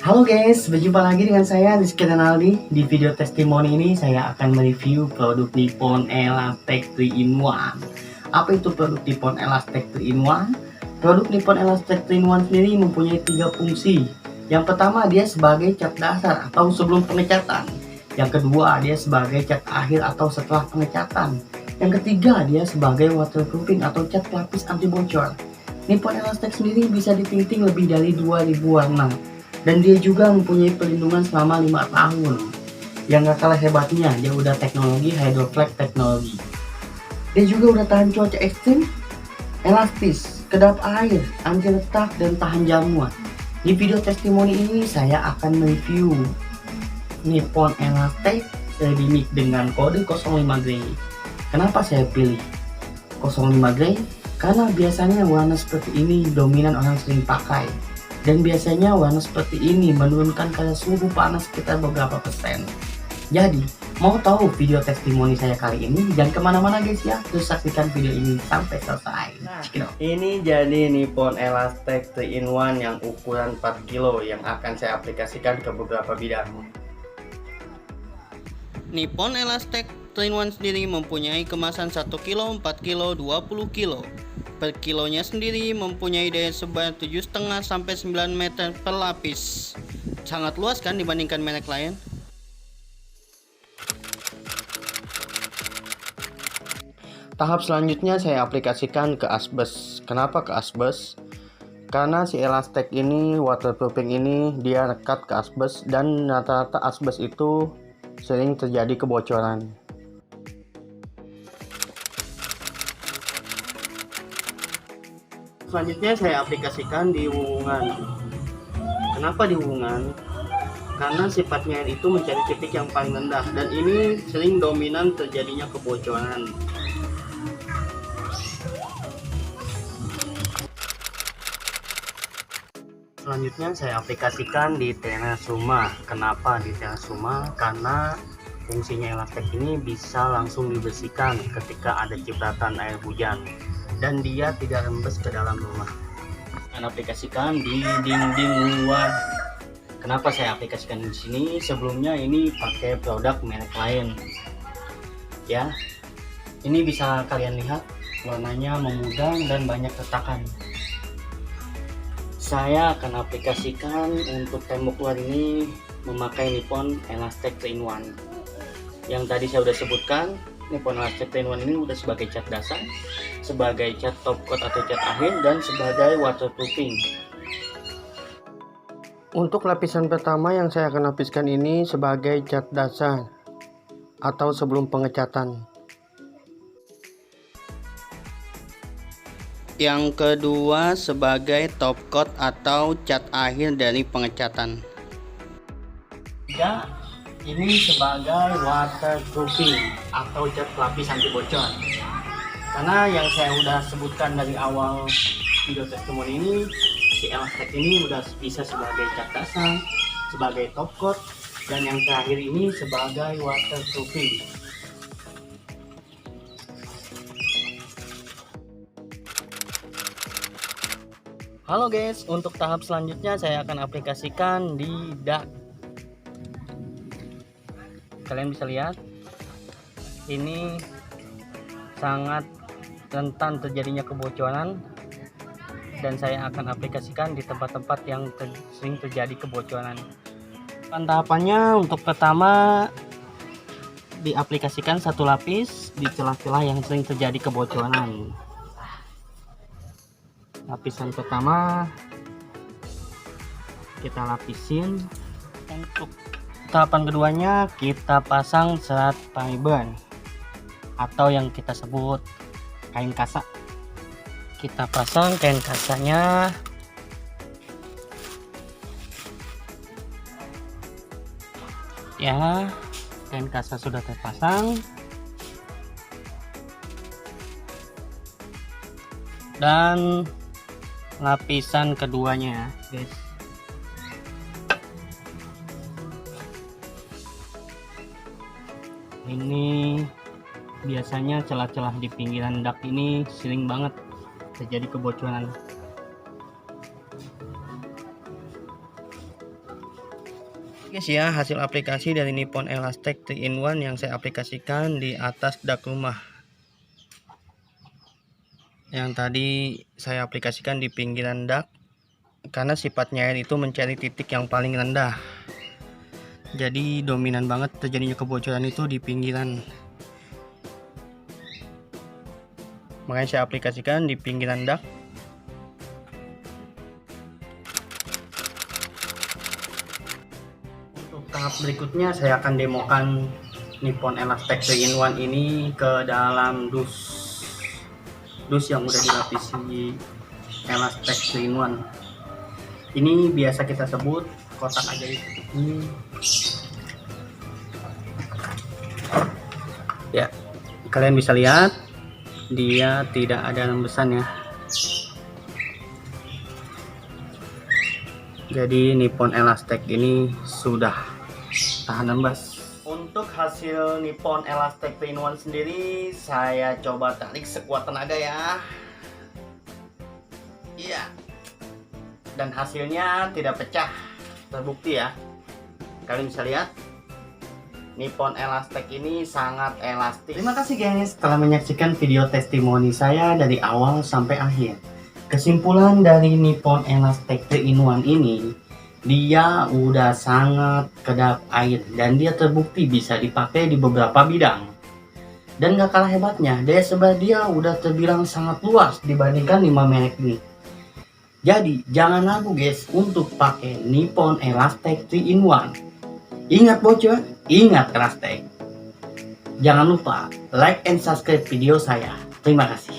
Halo guys, berjumpa lagi dengan saya Rizky Renaldi. Di video testimoni ini saya akan mereview produk Nippon Elastech 3-in-1. Apa itu produk Nippon Elastech 3-in-1? Produk Nippon Elastech 3-in-1 sendiri mempunyai 3 fungsi. Yang pertama, dia sebagai cat dasar atau sebelum pengecatan. Yang kedua, dia sebagai cat akhir atau setelah pengecatan. Yang ketiga, dia sebagai waterproofing atau cat pelapis anti bocor. Nippon Elastech sendiri bisa ditinting lebih dari 2000 warna. Dan dia juga mempunyai perlindungan selama 5 tahun. Yang gak kalah hebatnya, dia udah teknologi hydroflex teknologi. Dia juga udah tahan cuaca ekstrim, elastis, kedap air, anti retak, dan tahan jamur. Di video testimoni ini saya akan mereview Nippon Elastech Ready Mix dengan kode 05 Grey. Kenapa saya pilih 05 Grey? Karena biasanya warna seperti ini dominan orang sering pakai. Dan biasanya warna seperti ini menurunkan kadar suhu panas sekitar beberapa persen. Jadi, mau tahu video testimoni saya kali ini? Jangan kemana-mana guys ya, terus saksikan video ini sampai selesai. Nah, ini jadi Nippon Elastech 3-in-1 yang ukuran 4 kilo yang akan saya aplikasikan ke beberapa bidang. Nippon Elastech 3-in-1 sendiri mempunyai kemasan 1 kilo, 4 kilo, 20 kilo. Per kilonya sendiri mempunyai daya sebar 7,5 sampai 9 meter per lapis. Sangat luas kan dibandingkan merek lain? Tahap selanjutnya saya aplikasikan ke asbes. Kenapa ke asbes? Karena si Elastech ini, waterproofing ini, dia rekat ke asbes dan rata-rata asbes itu sering terjadi kebocoran. Selanjutnya saya aplikasikan di wuwungan. Kenapa di wuwungan? Karena sifatnya itu mencari titik yang paling rendah dan ini sering dominan terjadinya kebocoran. Selanjutnya saya aplikasikan di teras rumah. Kenapa di teras rumah? Karena fungsinya Elastech ini bisa langsung dibersihkan ketika ada cipratan air hujan dan dia tidak rembes ke dalam rumah. Dan aplikasikan di dinding luar. Kenapa saya aplikasikan di sini? Sebelumnya ini pakai produk merek lain. Ya, ini bisa kalian lihat warnanya memudar dan banyak retakan. Saya akan aplikasikan untuk tembok luar ini memakai Nippon Elastech 3-in-1. Yang tadi saya sudah sebutkan, Nippon Elastech 3-in-1 ini udah sebagai cat dasar, sebagai cat top coat atau cat akhir, dan sebagai waterproofing. Untuk lapisan pertama yang saya akan lapiskan ini sebagai cat dasar atau sebelum pengecatan. Yang kedua sebagai top coat atau cat akhir dari pengecatan. Ya, ini sebagai waterproofing atau cat pelapis anti bocor. Karena yang saya udah sebutkan dari awal video testimoni ini, si Elastech ini udah bisa sebagai cat dasar, sebagai top coat, dan yang terakhir ini sebagai waterproofing. Halo guys, untuk tahap selanjutnya saya akan aplikasikan di dak. Kalian bisa lihat, ini sangat rentan terjadinya kebocoran dan saya akan aplikasikan di tempat-tempat yang sering terjadi kebocoran. Tahapannya untuk pertama diaplikasikan satu lapis di celah-celah yang sering terjadi kebocoran. Lapisan pertama kita lapisin. Untuk tahapan keduanya kita pasang serat fiber atau yang kita sebut kain kasa. Kita pasang kain kasanya ya. Kain kasa sudah terpasang dan lapisan keduanya guys, ini biasanya celah-celah di pinggiran dak ini sering banget terjadi kebocoran. Guys ya, hasil aplikasi dari Nippon Elastech 3-in-1 yang saya aplikasikan di atas dak rumah. Yang tadi saya aplikasikan di pinggiran dak, karena sifatnya air itu mencari titik yang paling rendah. Jadi dominan banget terjadinya kebocoran itu di pinggiran. Makanya saya aplikasikan di pinggiran dak. Tahap berikutnya saya akan demokan Nippon Elastech 3-in-1 ini ke dalam dus yang udah dilapisi Elastech 3-in-1. Ini biasa kita sebut kotak ajaib. Ini ya, kalian bisa lihat dia tidak ada rembesan ya. Jadi Nippon Elastech ini sudah tahan rembes. Untuk hasil Nippon Elastech 3-in-1 sendiri, saya coba tarik sekuat tenaga ya. Iya. Dan hasilnya tidak pecah, terbukti ya. Kalian bisa lihat Nippon Elastech ini sangat elastis. Terima kasih guys telah menyaksikan video testimoni saya dari awal sampai akhir. Kesimpulan dari Nippon Elastech 3-in-1 ini, dia udah sangat kedap air dan dia terbukti bisa dipakai di beberapa bidang. Dan gak kalah hebatnya, daya sebar dia udah terbilang sangat luas dibandingkan 5 merek ini. Jadi jangan ragu guys untuk pakai Nippon Elastech 3-in-1. Ingat bocor, ingat Elastech. Jangan lupa like and subscribe video saya. Terima kasih.